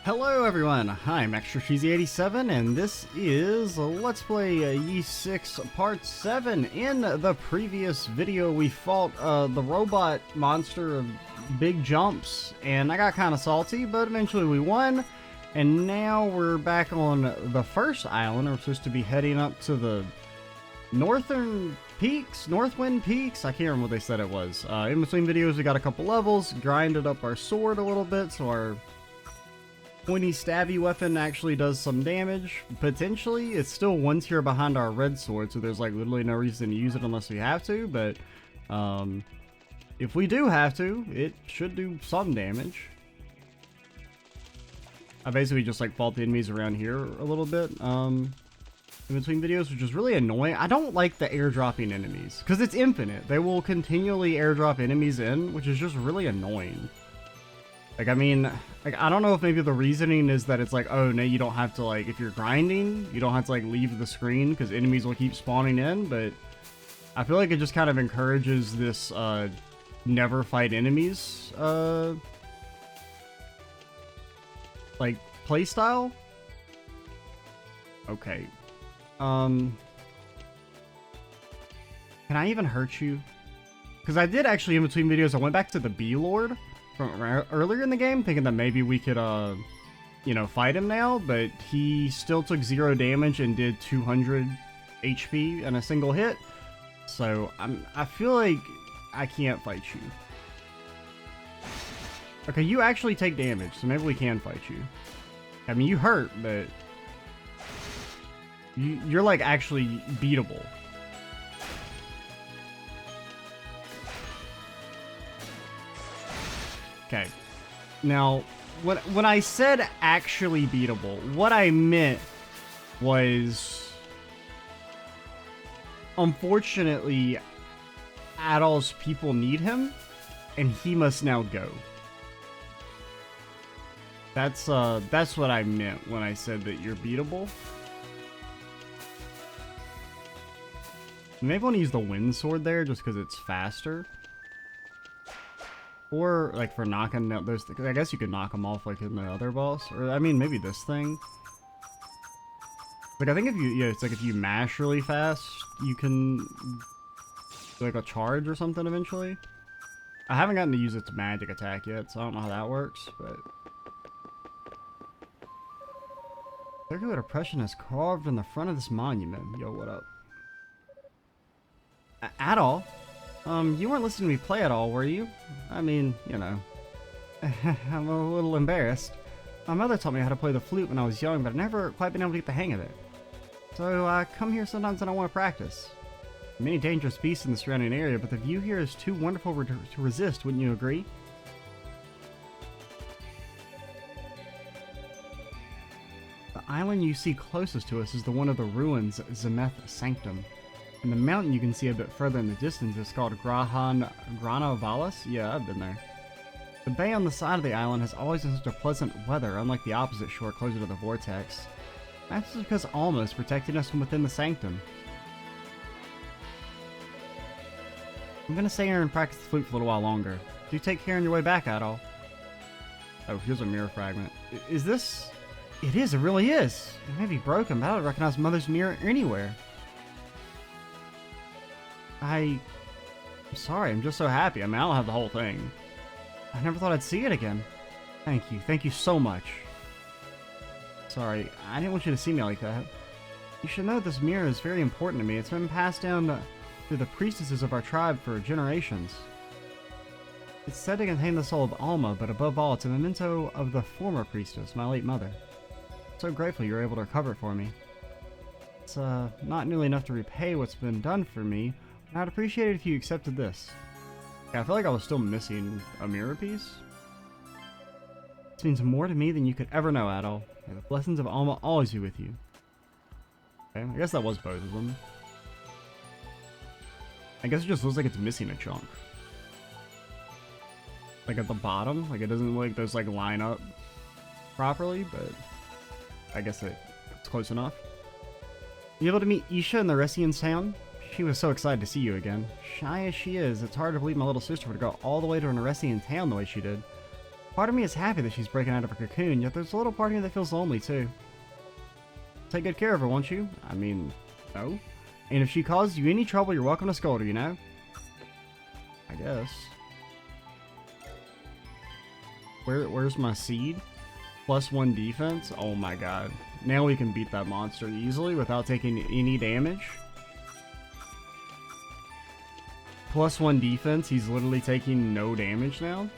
Hello everyone, I'm Extra Cheesy 87 and this is Let's Play Ye 6 Part 7. In the previous video we fought the robot monster of big jumps and I got kind of salty, but eventually we won. And now we're back on the first island. We're supposed to be heading up to the Northwind Peaks? I can't remember what they said it was. In between videos we got a couple levels, grinded up our sword a little bit so our pointy stabby weapon actually does some damage. Potentially, it's still one tier behind our red sword, so there's like literally no reason to use it unless we have to, but if we do have to, it should do some damage. I basically just like fought the enemies around here a little bit in between videos, which is really annoying. I don't like the airdropping enemies, because it's infinite. They will continually airdrop enemies in, which is just really annoying. Like, I mean, like, I don't know if maybe the reasoning is that it's like, oh, no, you don't have to, like, if you're grinding, you don't have to, like, leave the screen because enemies will keep spawning in, but I feel like it just kind of encourages this, never fight enemies, like, playstyle? Okay. Can I even hurt you? Because I did actually, in between videos, I went back to the B-Lord from earlier in the game, thinking that maybe we could, you know, fight him now, but he still took 0 damage and did 200 HP in a single hit. So I feel like I can't fight you. Okay, you actually take damage, so maybe we can fight you. I mean, you hurt, but you're like actually beatable. Okay, now, when I said actually beatable, what I meant was, unfortunately, Adol's people need him, and he must now go. That's what I meant when I said that you're beatable. Maybe I want to use the wind sword there, just because it's faster. Or, like, for knocking out those things. I guess you could knock them off, like, in the other boss. Or, I mean, maybe this thing. Like, I think if you, yeah, it's like if you mash really fast, you can do, like, a charge or something eventually. I haven't gotten to use its magic attack yet, so I don't know how that works, but... Circular depression is carved in the front of this monument. Yo, what up? Adol? You weren't listening to me play at all, were you? I mean, you know. I'm a little embarrassed. My mother taught me how to play the flute when I was young, but I've never quite been able to get the hang of it. So I come here sometimes when I want to practice. Many dangerous beasts in the surrounding area, but the view here is too wonderful to resist, wouldn't you agree? The island you see closest to us is the one of the ruins, Zemeth Sanctum. And the mountain you can see a bit further in the distance is called Grana Valis. Yeah, I've been there. The bay on the side of the island has always been such a pleasant weather, unlike the opposite shore closer to the vortex. That's just because Alma is protecting us from within the sanctum. I'm gonna stay here and practice the flute for a little while longer. Do take care on your way back, Adol. Oh, here's a mirror fragment. Is this? It is, it really is. It may be broken, but I don't recognize Mother's mirror anywhere. I'm sorry, I'm just so happy. I mean, I don't have the whole thing. I never thought I'd see it again. Thank you so much. Sorry, I didn't want you to see me like that. You should know this mirror is very important to me. It's been passed down through the priestesses of our tribe for generations. It's said to contain the soul of Alma, but above all, it's a memento of the former priestess, my late mother. I'm so grateful you were able to recover it for me. It's not nearly enough to repay what's been done for me. I'd appreciate it if you accepted this. Yeah, I feel like I was still missing a mirror piece. This means more to me than you could ever know, Adol. May the blessings of Alma always be with you. Okay, I guess that was both of them. I guess it just looks like it's missing a chunk. Like at the bottom, like it doesn't look like those like line up properly, but I guess it's close enough. You able to meet Isha in the Ressian town? She was so excited to see you again. Shy as she is, it's hard to believe my little sister would go all the way to an Aresian town the way she did. Part of me is happy that she's breaking out of her cocoon, yet there's a little part of me that feels lonely too. Take good care of her, won't you? I mean, no. And if she causes you any trouble, you're welcome to scold her, you know? I guess. Where's my seed? +1 defense? Oh my god. Now we can beat that monster easily without taking any damage. +1 defense, he's literally taking no damage now.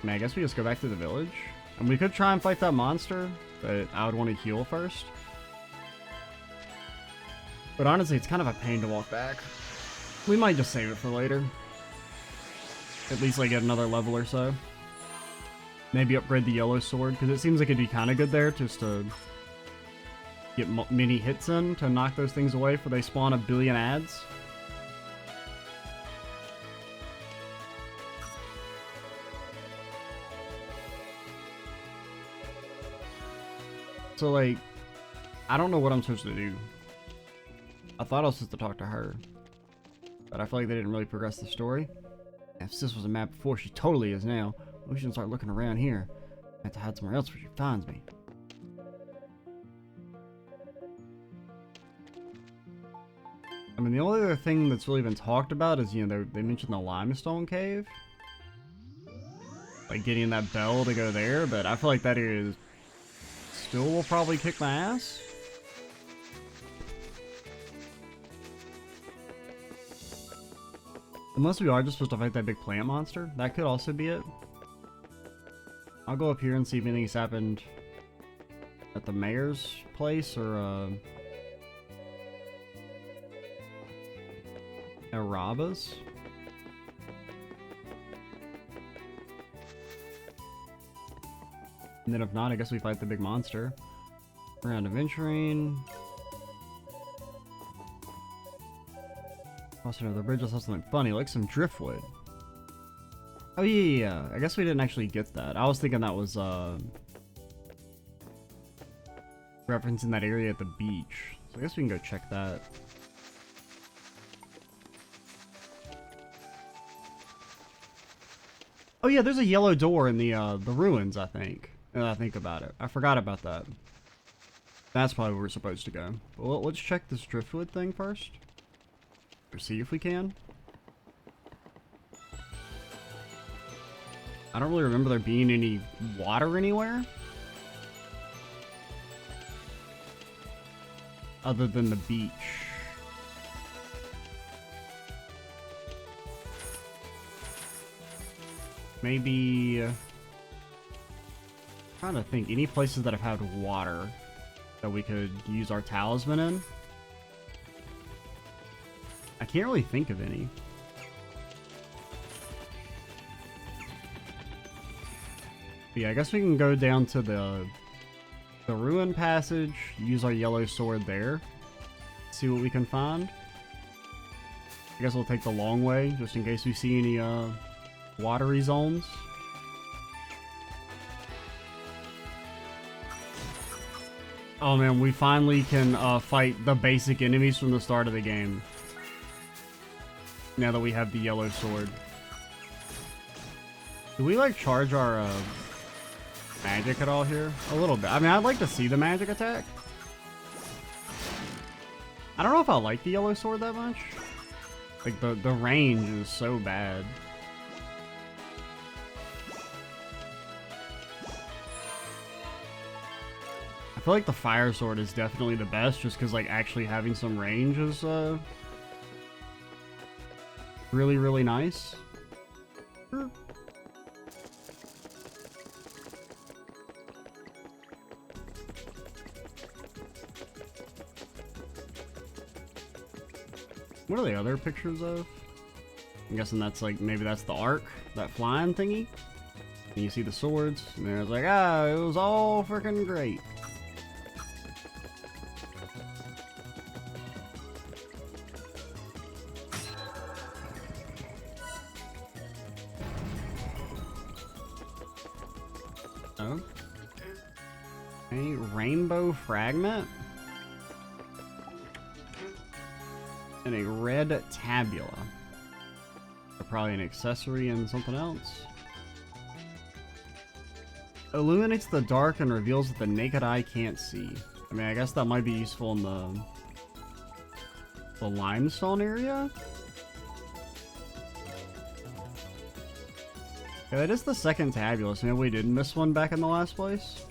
I mean, I guess we just go back to the village. And we could try and fight that monster, but I would want to heal first. But honestly, it's kind of a pain to walk back. We might just save it for later. At least like get another level or so. Maybe upgrade the yellow sword, because it seems like it'd be kind of good there just to get many hits in to knock those things away before they spawn a billion ads. So like, I don't know what I'm supposed to do. I thought I was supposed to talk to her, but I feel like they didn't really progress the story. If Sis was a map before, she totally is now. We shouldn't start looking around here. I have to hide somewhere else where she finds me. I mean, the only other thing that's really been talked about is, you know, they mentioned the limestone cave. Like getting that bell to go there, but I feel like that area still will probably kick my ass. Unless we are just supposed to fight that big plant monster. That could also be it. I'll go up here and see if anything's happened at the mayor's place or Araba's. And then if not, I guess we fight the big monster. Around adventuring. Also, the bridge also has something funny, like some driftwood. Oh yeah. I guess we didn't actually get that. I was thinking that was referencing that area at the beach. So I guess we can go check that. Oh yeah, there's a yellow door in the ruins, I think. Now that I think about it. I forgot about that. That's probably where we're supposed to go. But let's check this driftwood thing first. Or see if we can. I don't really remember there being any water anywhere. Other than the beach. Maybe... trying to think. Any places that have had water that we could use our talisman in? I can't really think of any. But yeah, I guess we can go down to the ruin passage, use our yellow sword there, see what we can find. I guess we'll take the long way, just in case we see any watery zones. Oh man, we finally can fight the basic enemies from the start of the game. Now that we have the yellow sword. Do we like charge our magic at all here? A little bit. I mean, I'd like to see the magic attack. I don't know if I like the yellow sword that much. Like the range is so bad. I feel like the fire sword is definitely the best just because like actually having some range is really, really nice. Sure. What are the other pictures of? I'm guessing that's like, maybe that's the Ark, that flying thingy. And you see the swords, and then it's like, ah, it was all freaking great. Oh. A rainbow fragment? And a red tabula. Or probably an accessory and something else. illuminates the dark and reveals what the naked eye can't see. I mean, I guess that might be useful in the limestone area. Yeah, that is the second tabulous. Maybe we didn't miss one back in the last place.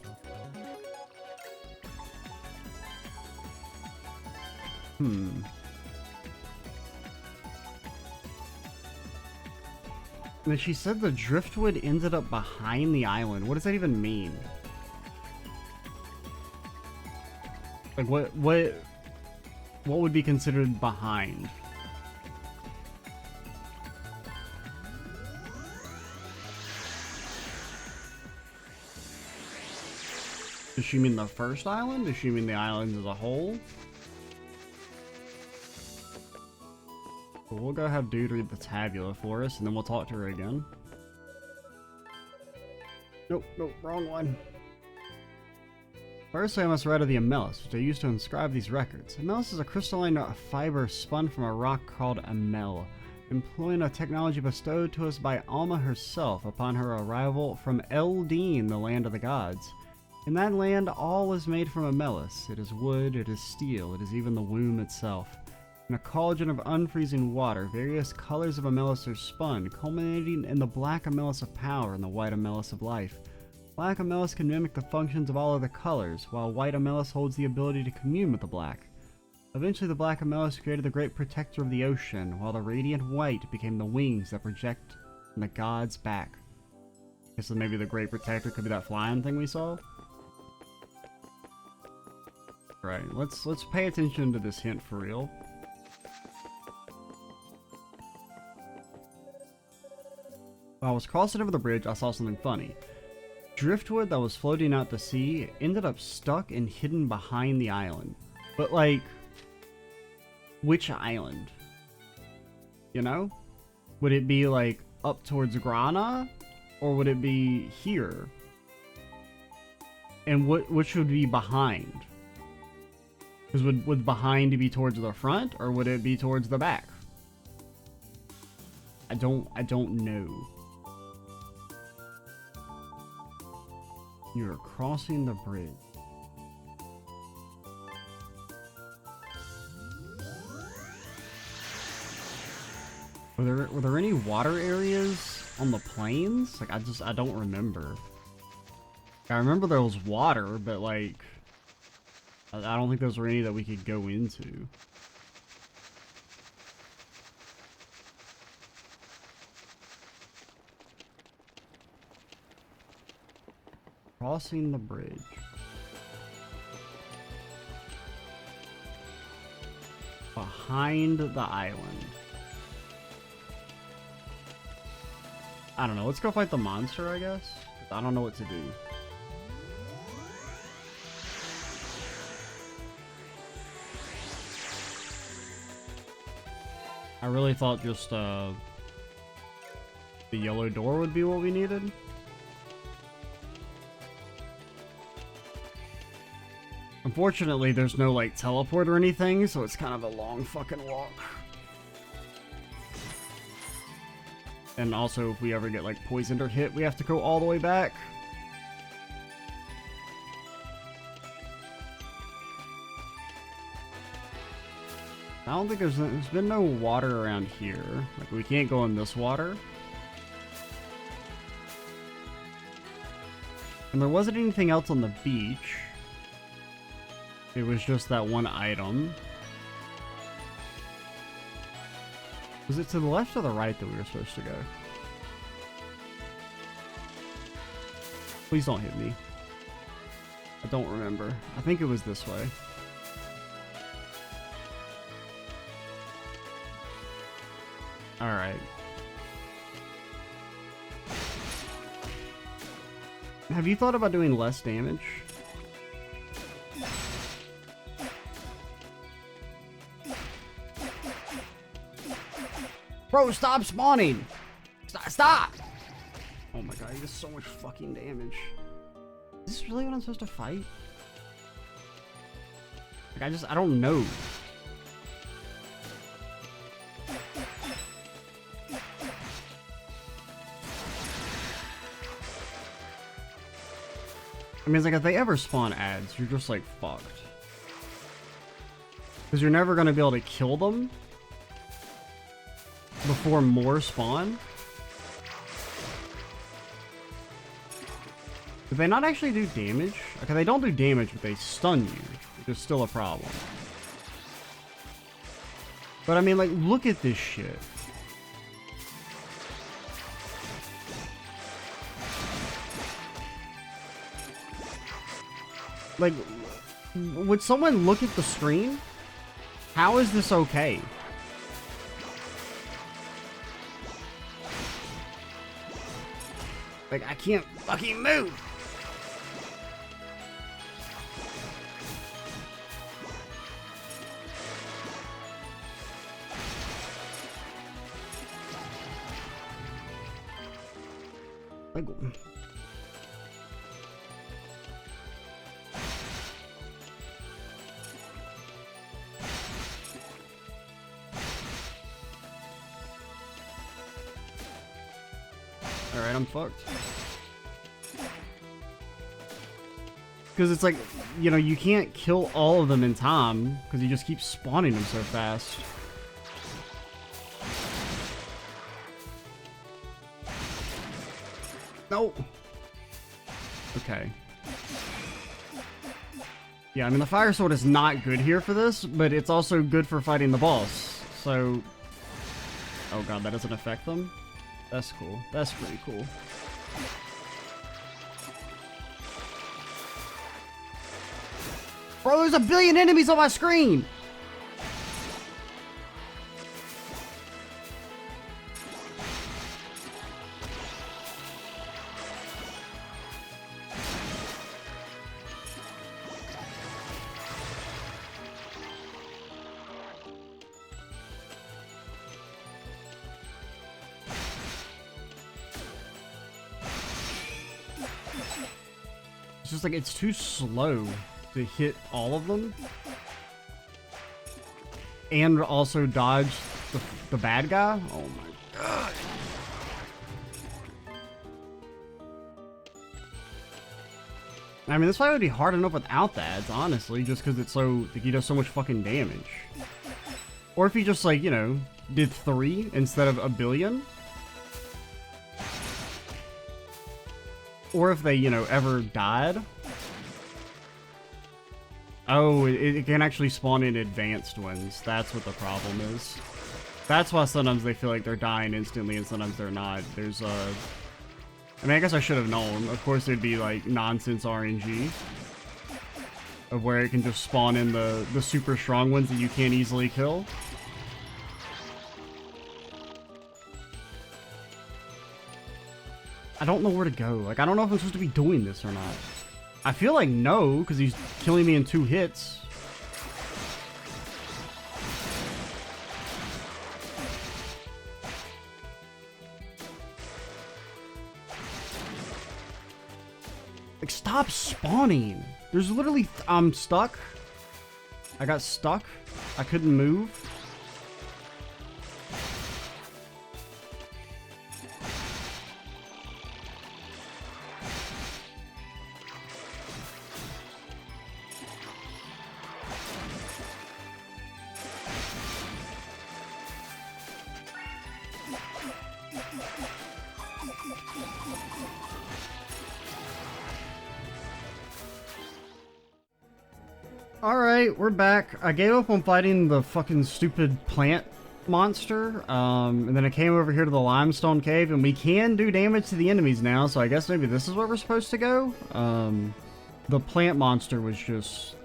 And then she said the driftwood ended up behind the island. What does that even mean? Like, what would be considered behind? Does she mean the first island? Does she mean the island as a whole? We'll go have Dude read the tabula for us, and then we'll talk to her again. Nope, wrong one. Firstly, I must write of the amelis, which I use to inscribe these records. Amelis is a crystalline fiber spun from a rock called amel, employing a technology bestowed to us by Alma herself upon her arrival from Eldeen, the land of the gods. In that land, all is made from amelis. It is wood, it is steel, it is even the womb itself. In a cauldron of unfreezing water, various colors of amelis are spun, culminating in the black amelis of power and the white amelis of life. Black amelis can mimic the functions of all other colors, while white amelis holds the ability to commune with the black. Eventually, the black amelis created the great protector of the ocean, while the radiant white became the wings that project from the god's back. I guess maybe the great protector could be that flying thing we saw? Right, let's pay attention to this hint for real. While I was crossing over the bridge, I saw something funny. Driftwood that was floating out to sea ended up stuck and hidden behind the island. But, like, which island? You know? Would it be, like, up towards Grana? Or would it be here? And which would be behind? Because would behind be towards the front, or would it be towards the back? I don't know. You're crossing the bridge. Were there any water areas on the plains? Like, I don't remember. I remember there was water, but like, I don't think those were any that we could go into. Crossing the bridge. Behind the island. I don't know. Let's go fight the monster, I guess. I don't know what to do. I really thought just the yellow door would be what we needed. Unfortunately, there's no, like, teleport or anything, so it's kind of a long fucking walk. And also, if we ever get, like, poisoned or hit, we have to go all the way back. I don't think there's been no water around here. Like, we can't go in this water. And there wasn't anything else on the beach. It was just that one item. Was it to the left or the right that we were supposed to go? Please don't hit me. I don't remember. I think it was this way. Alright. Have you thought about doing less damage? Bro, stop spawning! Stop! Oh my god, he does so much fucking damage. Is this really what I'm supposed to fight? Like, I don't know. I mean, it's like, if they ever spawn ads, you're just, like, fucked. Because you're never going to be able to kill them before more spawn. Do they not actually do damage? Okay, they don't do damage, but they stun you, which is still a problem. But I mean, like, look at this shit. Like, would someone look at the screen? How is this okay? Like, I can't fucking move! Like... Alright, I'm fucked. Because it's like, you know, you can't kill all of them in time, because you just keep spawning them so fast. No! Okay. Yeah, I mean, the fire sword is not good here for this, but it's also good for fighting the boss. So... Oh god, that doesn't affect them? That's cool. That's pretty cool. Bro, there's a billion enemies on my screen! It's just like, it's too slow to hit all of them. And also dodge the bad guy. Oh my god. I mean, this fight would be hard enough without the ads, honestly, just because it's so, like, he does so much fucking damage. Or if he just, like, you know, did 3 instead of a billion. Or if they, you know, ever died. Oh, it can actually spawn in advanced ones. That's what the problem is. That's why sometimes they feel like they're dying instantly and sometimes they're not. There's I mean, I guess I should have known. Of course, there'd be, like, nonsense RNG. Of where it can just spawn in the super strong ones that you can't easily kill. I don't know where to go. Like, I don't know if I'm supposed to be doing this or not. I feel like no, because he's killing me in 2 hits. Like, stop spawning. There's literally... I'm stuck. I got stuck. I couldn't move. Alright, we're back. I gave up on fighting the fucking stupid plant monster, and then I came over here to the limestone cave, and we can do damage to the enemies now, so I guess maybe this is where we're supposed to go? The plant monster was just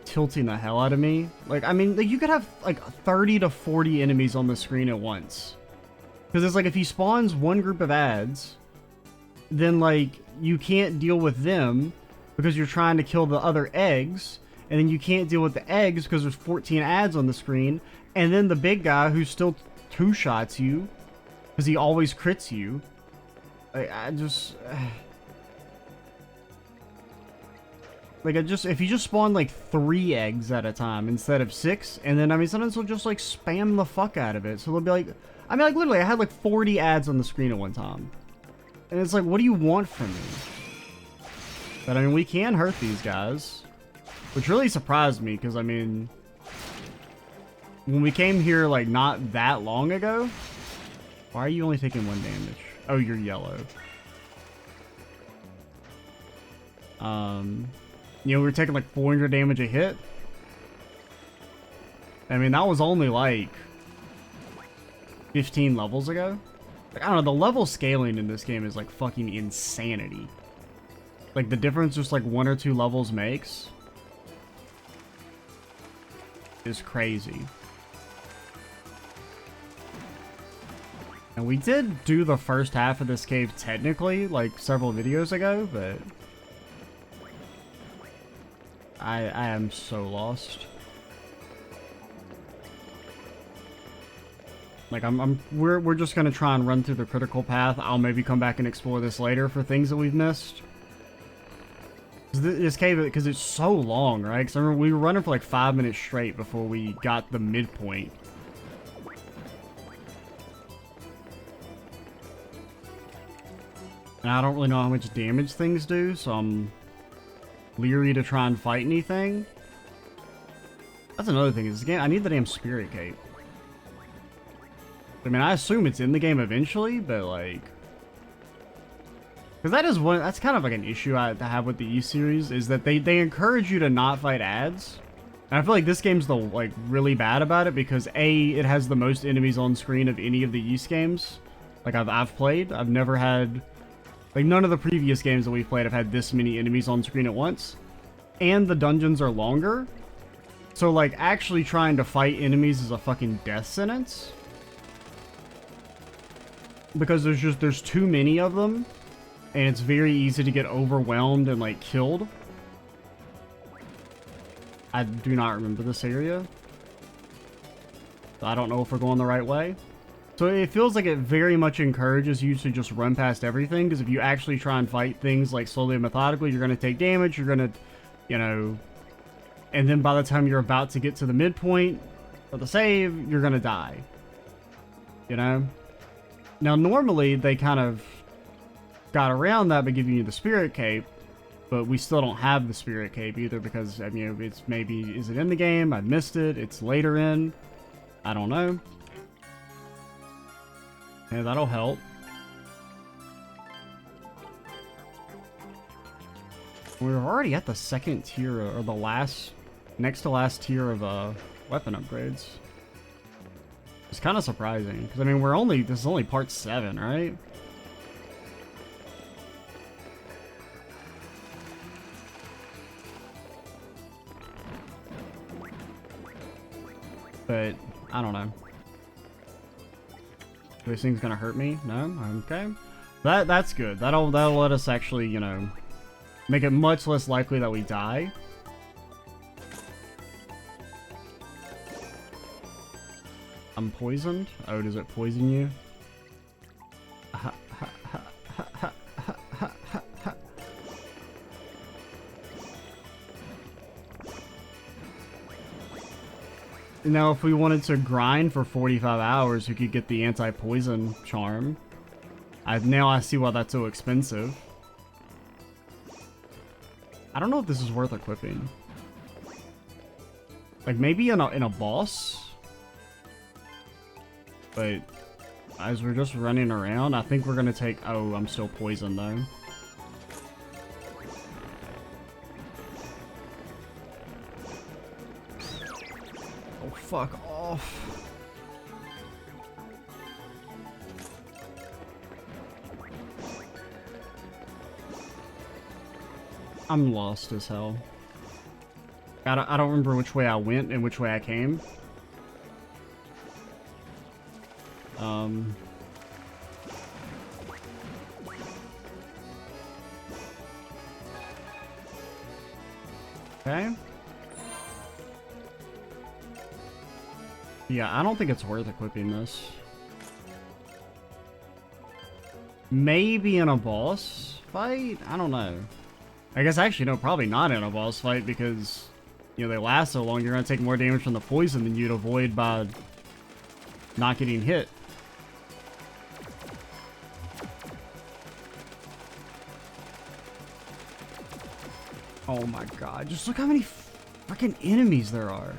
tilting the hell out of me. Like, I mean, you could have, like, 30 to 40 enemies on the screen at once. Because it's like, if he spawns one group of ads, then, like, you can't deal with them, because you're trying to kill the other eggs, and then you can't deal with the eggs because there's 14 ads on the screen, and then the big guy who still 2-shots you because he always crits you. I just like, if you just spawn like 3 eggs at a time instead of 6, and then I mean sometimes they'll just like spam the fuck out of it, so they'll be like, I mean, like, literally I had like 40 ads on the screen at one time, and it's like, what do you want from me? But I mean, we can hurt these guys, which really surprised me because I mean, when we came here like not that long ago, why are you only taking 1 damage? Oh, you're yellow. You know, we were taking like 400 damage a hit. I mean, that was only like 15 levels ago. Like, I don't know, the level scaling in this game is like fucking insanity. Like the difference just like 1 or 2 levels makes is crazy. And we did do the first half of this cave technically like several videos ago, but I am so lost. Like we're just gonna try and run through the critical path. I'll maybe come back and explore this later for things that we've missed. This cave, because it's so long, right? Because I remember we were running for like 5 minutes straight before we got the midpoint. And I don't really know how much damage things do, so I'm leery to try and fight anything. That's another thing, is this game, I need the damn spirit cape. I mean, I assume it's in the game eventually, but like, because that is one, that's kind of like an issue I have with the E series, is that they encourage you to not fight ads. And I feel like this game's like really bad about it because A, it has the most enemies on screen of any of the Ys games like I've played. I've never had, like, none of the previous games that we've played have had this many enemies on screen at once. And the dungeons are longer. So like actually trying to fight enemies is a fucking death sentence. Because there's too many of them, and it's very easy to get overwhelmed and like killed. I do not remember this area, so I don't know if we're going the right way. So it feels like it very much encourages you to just run past everything, because if you actually try and fight things like slowly and methodically, you're going to take damage, you're going to, you know, and then by the time you're about to get to the midpoint of the save, you're going to die, you know? Now, normally, they kind of got around that by giving you the spirit cape, but we still don't have the spirit cape either because, I mean, it's maybe, is it in the game? I missed it. It's later in. I don't know. Yeah, that'll help. We're already at the second tier, or the last, next to last tier of weapon upgrades. It's kind of surprising, because I mean, this is only part 7, right? But, I don't know. This thing's gonna hurt me? No? Okay. That's good. That'll let us actually, you know, make it much less likely that we die. I'm poisoned? Oh, does it poison you? Now, if we wanted to grind for 45 hours, we could get the anti-poison charm. Now I see why that's so expensive. I don't know if this is worth equipping. Like, maybe in a boss? But as we're just running around, I think we're gonna take... Oh, I'm still poisoned though. Oh, fuck off. I'm lost as hell. I don't remember which way I went and which way I came. Okay. Yeah, I don't think it's worth equipping this. Maybe in a boss fight? I don't know. I guess actually, no, probably not in a boss fight because, you know, they last so long, you're going to take more damage from the poison than you'd avoid by not getting hit. Oh my god, just look how many freaking enemies there are.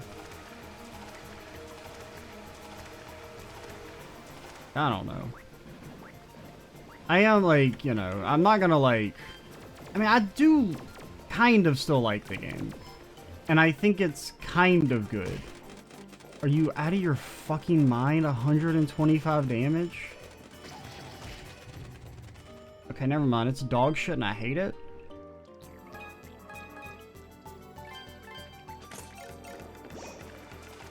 I don't know. I am like, you know, I'm not gonna like... I mean, I do kind of still like the game. And I think it's kind of good. Are you out of your fucking mind? 125 damage? Okay, never mind. It's dog shit and I hate it.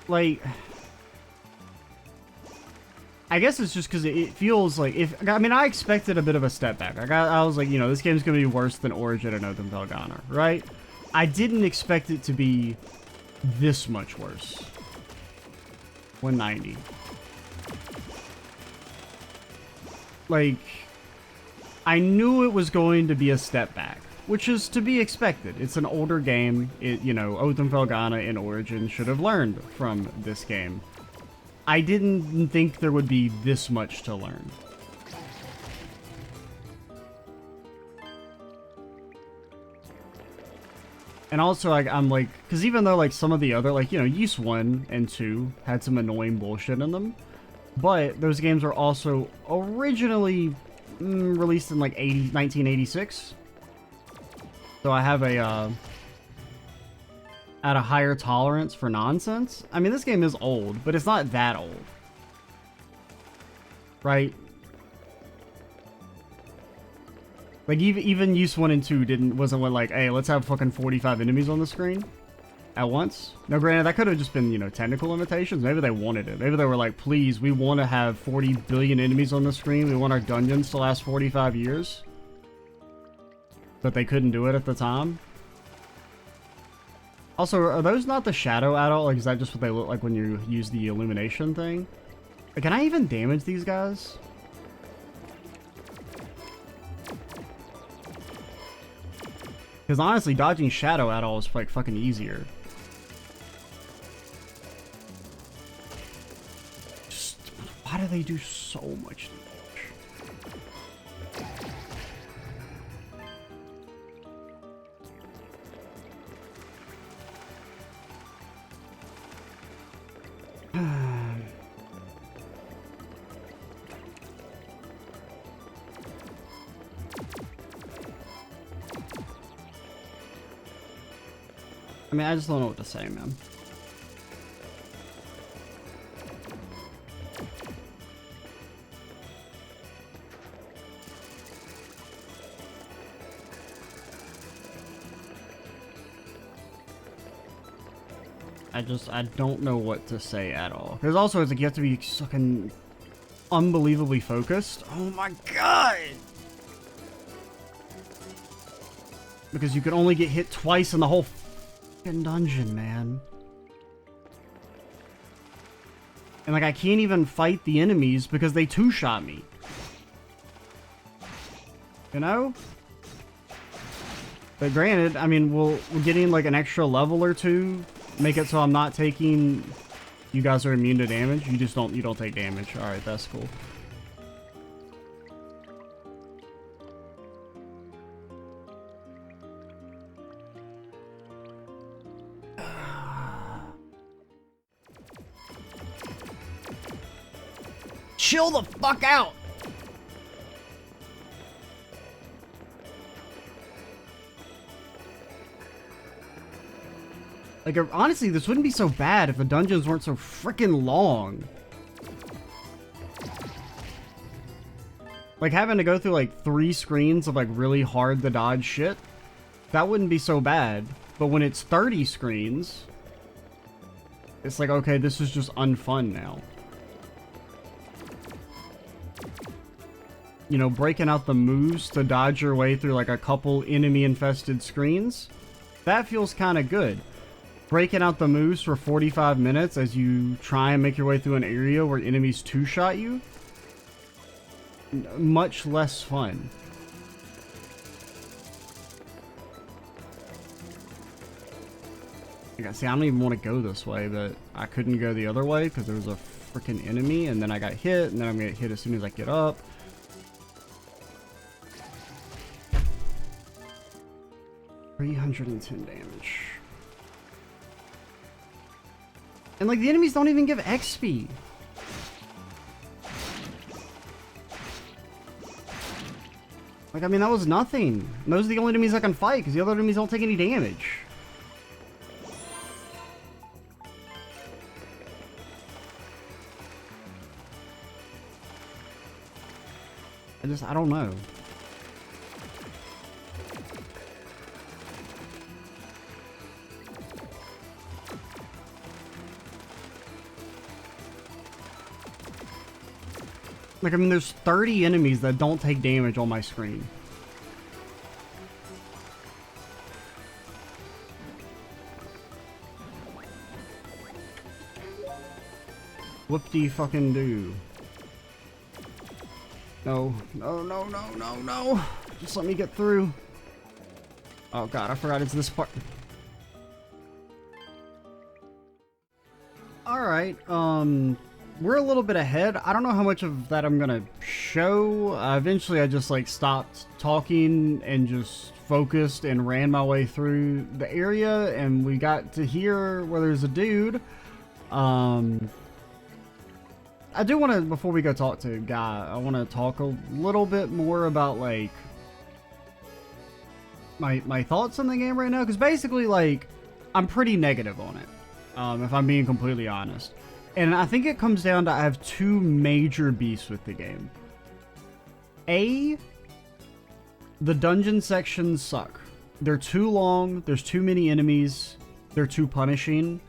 Like... I guess it's just because it feels like I mean, I expected a bit of a step back. I was like, you know, this game's gonna be worse than Origin and Oath Felghana, right? I didn't expect it to be this much worse. 190. Like, I knew it was going to be a step back, which is to be expected. It's an older game. It, you know, Oath Felghana and Origin should have learned from this game. I didn't think there would be this much to learn. And also, like, I'm like, because even though, like, some of the other, like, you know, Ys 1 and 2 had some annoying bullshit in them, but those games were also originally released in, like, 1986. So I have at a higher tolerance for nonsense. I mean, this game is old, but it's not that old. Right? Like, even Ys 1 and 2 wasn't what, like, hey, let's have fucking 45 enemies on the screen at once. Now, granted, that could have just been, you know, technical limitations. Maybe they wanted it. Maybe they were like, please, we want to have 40 billion enemies on the screen. We want our dungeons to last 45 years. But they couldn't do it at the time. Also, are those not the shadow Adol? Like, is that just what they look like when you use the illumination thing? Like, can I even damage these guys? Because honestly, dodging shadow Adol is like fucking easier. Just, why do they do so much damage? I mean, I just don't know what to say, man. I don't know what to say at all. Because also, it's like you have to be fucking unbelievably focused. Oh my god! Because you can only get hit twice in the whole fucking dungeon, man. And like, I can't even fight the enemies because they two-shot me. You know? But granted, I mean, we're getting like an extra level or two. Make it so I'm not taking... You guys are immune to damage. You don't take damage. Alright, that's cool. Chill the fuck out! Like, honestly, this wouldn't be so bad if the dungeons weren't so freaking long. Like, having to go through, like, 3 screens of, like, really hard to dodge shit, that wouldn't be so bad. But when it's 30 screens, it's like, okay, this is just unfun now. You know, breaking out the moves to dodge your way through, like, a couple enemy-infested screens, that feels kind of good. Breaking out the moves for 45 minutes as you try and make your way through an area where enemies two-shot you, much less fun. Like, see, I don't even want to go this way, but I couldn't go the other way because there was a freaking enemy, and then I got hit, and then I'm gonna get hit as soon as I get up. 110 damage. And like the enemies don't even give XP. Like, I mean, that was nothing. And those are the only enemies I can fight because the other enemies don't take any damage. I don't know. Like, I mean, there's 30 enemies that don't take damage on my screen. Whoop-de-fucking-do. No, no, no, no, no, no. Just let me get through. Oh god, I forgot it's this part. Alright, we're a little bit ahead. I don't know how much of that I'm gonna show. Eventually I just like stopped talking and just focused and ran my way through the area, and we got to here where there's a dude. I do want to, before we go talk to Guy, I want to talk a little bit more about, like, my thoughts on the game right now, because basically, like, I'm pretty negative on it, if I'm being completely honest. And I think it comes down to I have two major beefs with the game. A, the dungeon sections suck. They're too long, there's too many enemies, they're too punishing.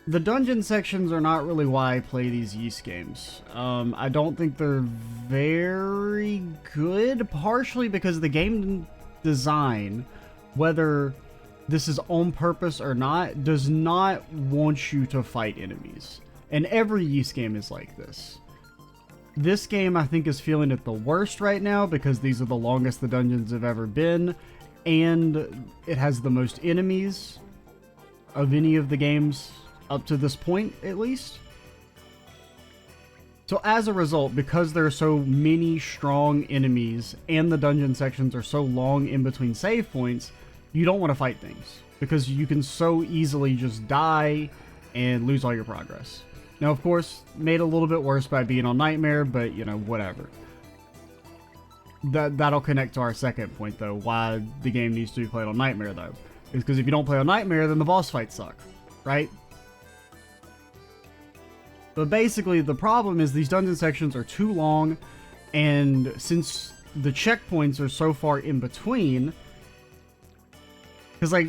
The dungeon sections are not really why I play these Ys games. I don't think they're very good, partially because the game design, whether this is on purpose or not, does not want you to fight enemies. And every Ys game is like this. This game, I think, is feeling it the worst right now because these are the longest the dungeons have ever been, and it has the most enemies of any of the games up to this point, at least. So as a result, because there are so many strong enemies and the dungeon sections are so long in between save points, you don't want to fight things because you can so easily just die and lose all your progress. Now, of course, made a little bit worse by being on Nightmare, but, you know, whatever. That'll connect to our second point, though, why the game needs to be played on Nightmare, though. Is because if you don't play on Nightmare, then the boss fights suck, right? But basically, the problem is these dungeon sections are too long, and since the checkpoints are so far in between, because I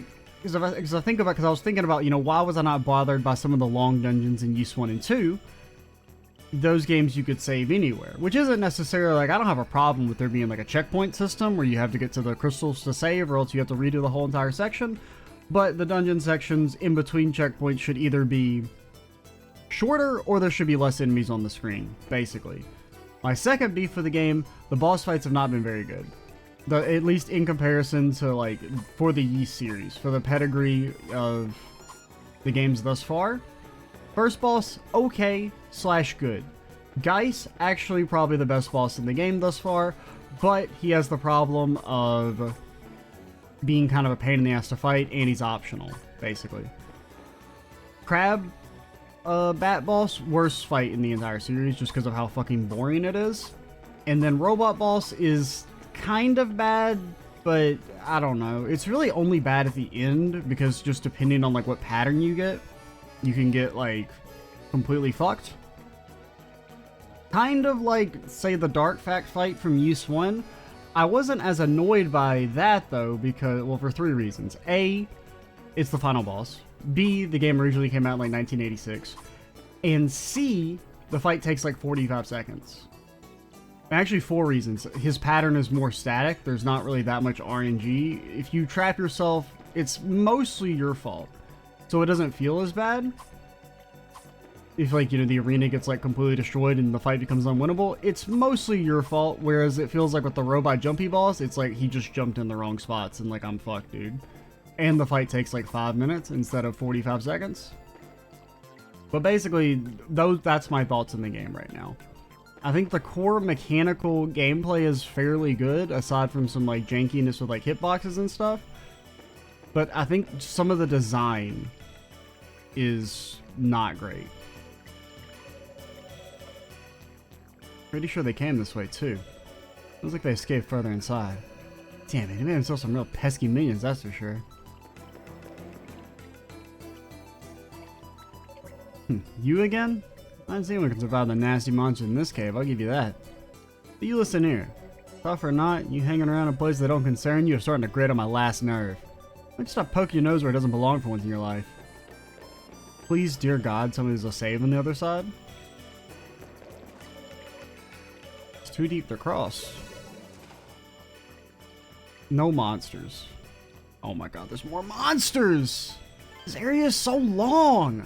was thinking about, you know, why was I not bothered by some of the long dungeons in Ys 1 and 2? Those games you could save anywhere, which isn't necessarily, like, I don't have a problem with there being, like, a checkpoint system where you have to get to the crystals to save, or else you have to redo the whole entire section, but the dungeon sections in between checkpoints should either be shorter, or there should be less enemies on the screen, basically. My second beef for the game, the boss fights have not been very good. At least in comparison to, like, for the Ys series, for the pedigree of the games thus far. First boss, okay / good. Geis, actually probably the best boss in the game thus far, but he has the problem of being kind of a pain in the ass to fight, and he's optional, basically. Crab, Bat Boss, worst fight in the entire series just because of how fucking boring it is. And then Robot Boss is kind of bad, but I don't know. It's really only bad at the end because just depending on like what pattern you get, you can get like completely fucked. Kind of like, say, the Dark Fact fight from Ys 1. I wasn't as annoyed by that though because, well, for three reasons. A, it's the final boss. B, the game originally came out in like 1986. And C, the fight takes like 45 seconds. Actually, 4 reasons. His pattern is more static. There's not really that much RNG. If you trap yourself, it's mostly your fault. So it doesn't feel as bad. If, like, you know, the arena gets like completely destroyed and the fight becomes unwinnable, it's mostly your fault. Whereas it feels like with the robot jumpy boss, it's like he just jumped in the wrong spots and like, I'm fucked, dude. And the fight takes like 5 minutes instead of 45 seconds. But basically, that's my thoughts in the game right now. I think the core mechanical gameplay is fairly good, aside from some like jankiness with like hitboxes and stuff. But I think some of the design is not great. Pretty sure they came this way too. Looks like they escaped further inside. Damn it, they made themselves some real pesky minions, that's for sure. You again? I didn't see anyone can survive the nasty monster in this cave, I'll give you that. But you listen here. Tough or not, you hanging around in places that don't concern you are starting to grate on my last nerve. Why don't you stop poking your nose where it doesn't belong for once in your life? Please, dear God, tell me there's a save on the other side. It's too deep to cross. No monsters. Oh my God, there's more monsters! This area is so long!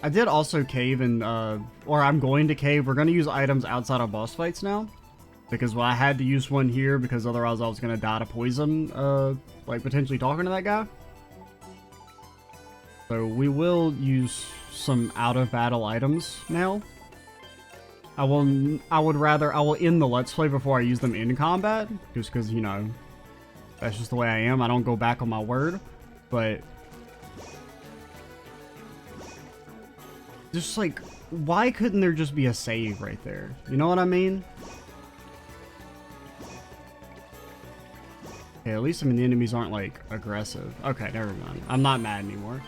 I did also cave and, or I'm going to cave. We're going to use items outside of boss fights now. Because I had to use one here because otherwise I was going to die to poison, like potentially talking to that guy. So we will use some out of battle items now. I will end the Let's Play before I use them in combat. Just because, you know, that's just the way I am. I don't go back on my word. But just like, why couldn't there just be a save right there? You know what I mean? Okay, at least, I mean, the enemies aren't, like, aggressive. Okay, never mind. I'm not mad anymore.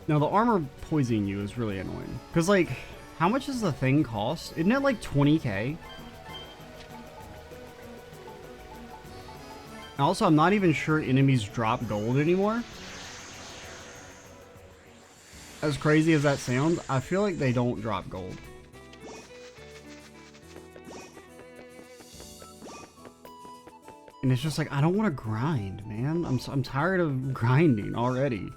Now, the armor poisoning you is really annoying. Because, like, how much does the thing cost? Isn't it, like, 20k? Also, I'm not even sure enemies drop gold anymore. As crazy as that sounds, I feel like they don't drop gold. And it's just like, I don't want to grind, man. I'm tired of grinding already.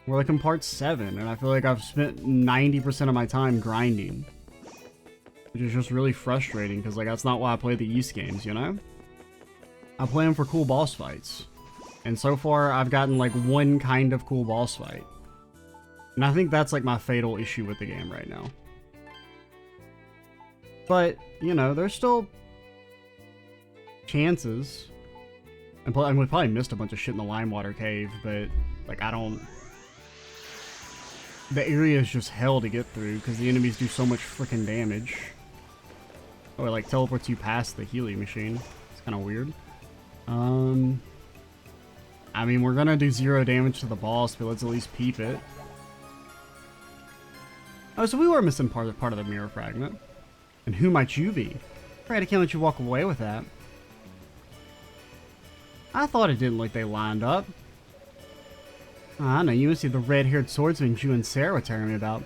We're like in part 7, and I feel like I've spent 90% of my time grinding. Which is just really frustrating, because like that's not why I play the Ys games, you know? I play them for cool boss fights. And so far, I've gotten like one kind of cool boss fight. And I think that's like my fatal issue with the game right now. But, you know, there's still chances. And we probably missed a bunch of shit in the Limewater Cave, but like I don't... The area is just hell to get through because the enemies do so much freaking damage. Oh, it like teleports you past the Healy machine. It's kind of weird. I mean, we're gonna do 0 damage to the boss, but let's at least peep it. Oh, so we were missing part of the mirror fragment. And who might you be? Afraid I can't let you walk away with that. I thought it didn't look like they lined up. I know, you must see the red-haired swordsman you and Sarah were telling me about.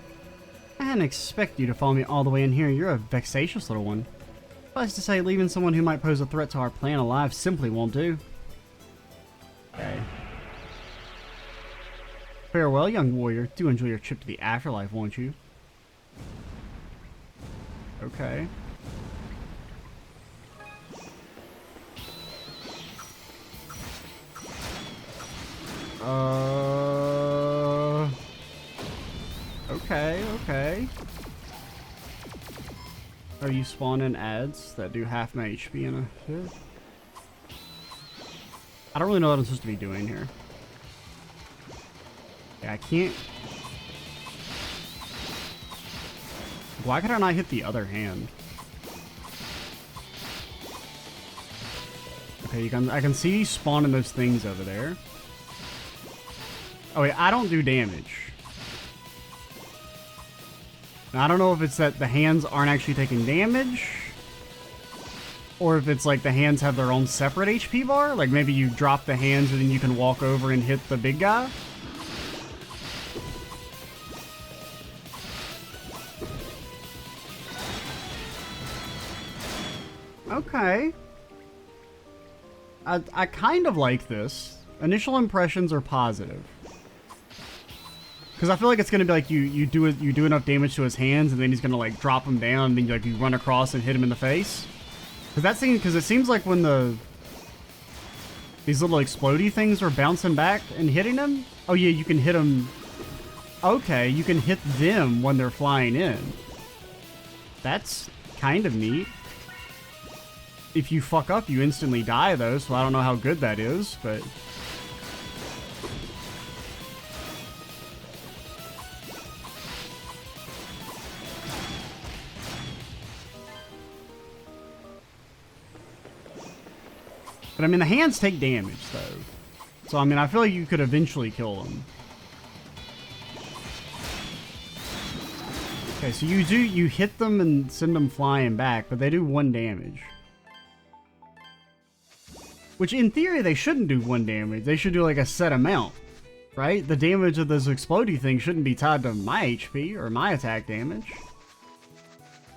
I hadn't expected you to follow me all the way in here. You're a vexatious little one. Suffice to say, leaving someone who might pose a threat to our plan alive simply won't do. Okay. Farewell, young warrior. Do enjoy your trip to the afterlife, won't you? Okay. Okay. Oh, you spawn in ads that do half my HP in a hit? I don't really know what I'm supposed to be doing here. Yeah, I can't... Why could I not hit the other hand? Okay, I can see you spawning those things over there. Oh wait, I don't do damage. Now, I don't know if it's that the hands aren't actually taking damage, or if it's like the hands have their own separate HP bar. Like maybe you drop the hands and then you can walk over and hit the big guy. Okay. I kind of like this. Initial impressions are positive. Because I feel like it's going to be like you do enough damage to his hands and then he's going to like drop him down and then like you run across and hit him in the face. Because it seems like when these little explodey things are bouncing back and hitting him. Oh yeah, you can hit him. Okay, you can hit them when they're flying in. That's kind of neat. If you fuck up, you instantly die, though, so I don't know how good that is, but... But, I mean, the hands take damage, though. So, I mean, I feel like you could eventually kill them. Okay, so you hit them and send them flying back, but they do 1 damage. Which, in theory, they shouldn't do 1 damage. They should do, like, a set amount, right? The damage of those explodey things shouldn't be tied to my HP or my attack damage.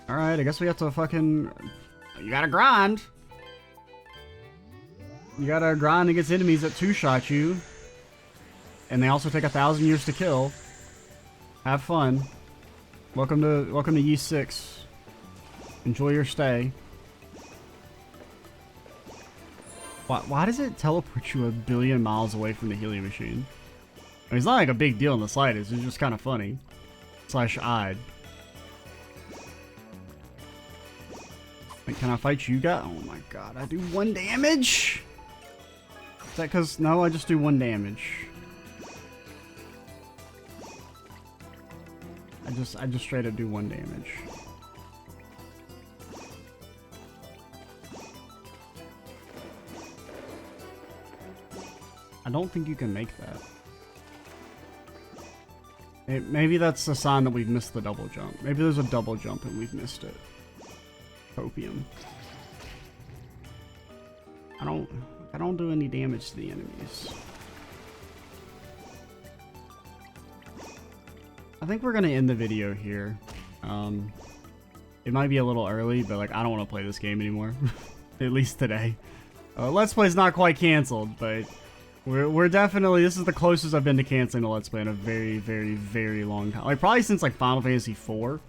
Alright, I guess we have to fucking... You gotta grind. You gotta grind against enemies that 2-shot you. And they also take 1,000 years to kill. Have fun. Welcome to Yeast 6. Enjoy your stay. Why does it teleport you 1 billion miles away from the helium machine? I mean, it's not like a big deal in the slightest. It's just kind of funny. / odd. Wait, can I fight you guys? Oh my god, I do 1 damage? Is that because... No, I just do 1 damage. I just straight up do 1 damage. I don't think you can make that. Maybe that's a sign that we've missed the double jump. Maybe there's a double jump and we've missed it. Opium. I don't do any damage to the enemies. I think we're gonna end the video here. It might be a little early, but like I don't want to play this game anymore. At least today. Let's Play's not quite canceled, but we're definitely, this is the closest I've been to canceling a Let's Play in a very, very, very long time. Like probably since like Final Fantasy IV,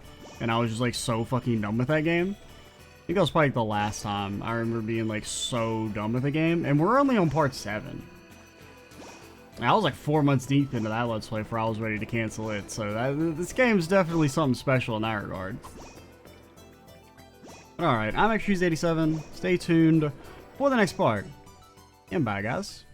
and I was just like so fucking done with that game. I think that was probably the last time I remember being like so done with the game, and we're only on part 7. I was like 4 months deep into that Let's Play before I was ready to cancel it, so this game is definitely something special in that regard. Alright, I'm Xtrees87. Stay tuned for the next part, and bye guys.